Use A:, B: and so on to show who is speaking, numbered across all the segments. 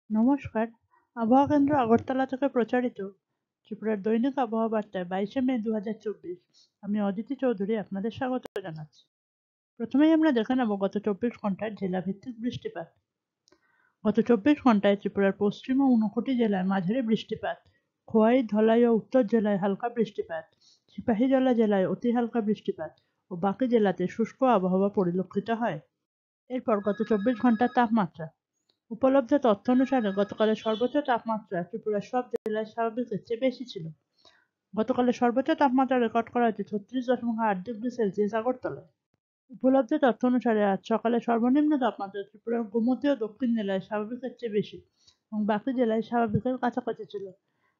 A: নমস্কার। আবহাওয়া কেন্দ্র আগরতলা থেকে প্রচারিত ত্রিপুরার দৈনিক আবহাওয়া বার্তায় 22শে মে 2024 আমি অদিতি চৌধুরী আপনাদের স্বাগত জানাচ্ছি। প্রথমেই আমরা দেখে নেব গত 24 ঘন্টার জেলাভিত্তিক বৃষ্টিপাত। গত 24 ঘন্টায় ত্রিপুরার পশ্চিম ও ঊনকোটি জেলায় মাঝারি বৃষ্টিপাত, খোয়াই, ধলাই ও উত্তর জেলায় হালকা বৃষ্টিপাত, সিপাহীজলা জেলায় অতি হালকা বৃষ্টিপাত ও বাকি জেলাতে শুষ্ক আবহাওয়া পরিলক্ষিত হয়। এরপর গত 24 ঘন্টার তাপমাত্রা। উপলব্ধ তথ্য অনুসারে গতকালের সর্বোচ্চ তাপমাত্রা ত্রিপুরার সব জেলায় স্বাভাবিকের চেয়ে বেশি ছিল। গতকালের সর্বোচ্চ তাপমাত্রা রেকর্ড করা হয়েছে 36.8 ডিগ্রি সেলসিয়াস আগরতলায়। উপলব্ধ তথ্য অনুসারে আজ সকালে সর্বনিম্ন তাপমাত্রা ত্রিপুরার গোমতী ও দক্ষিণ জেলায় স্বাভাবিকের চেয়ে বেশি এবং বাকি জেলায় স্বাভাবিকের কাছাকাছি ছিল।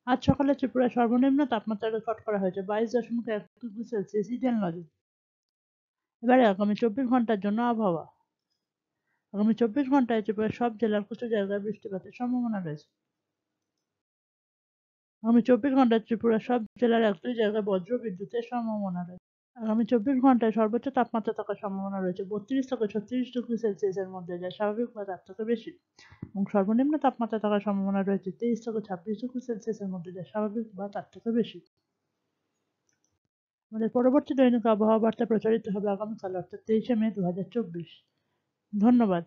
A: আজ সকালে ত্রিপুরার সর্বনিম্ন তাপমাত্রা রেকর্ড করা হয়েছে 22.1 ডিগ্রি সেলসিয়াস ইডেন লজে। এবারে আগামী 24 ঘন্টার জন্য আবহাওয়া। আগামী 24 ঘন্টায় ত্রিপুরার সব জেলার কিছু জায়গায় বৃষ্টিপাতের সম্ভাবনা রয়েছে। আগামী 24 ঘন্টায় ত্রিপুরার সব জেলার 1-2 জায়গায় বজ্র বিদ্যুতের সম্ভাবনা রয়েছে। আগামী 24 ঘন্টায় সর্বোচ্চ তাপমাত্রা থাকার সম্ভাবনা রয়েছে 32 থেকে 36 ডিগ্রি সেলসিয়াসের মধ্যে, যা স্বাভাবিক বা তার থেকে বেশি, এবং সর্বনিম্ন তাপমাত্রা থাকার সম্ভাবনা রয়েছে 23 থেকে 26 ডিগ্রি সেলসিয়াসের মধ্যে, যা স্বাভাবিক বা তার থেকে বেশি। আমাদের পরবর্তী দৈনিক আবহাওয়া বার্তা প্রচারিত হবে আগামীকাল অর্থাৎ 23শে মে 2024। ধন্যবাদ।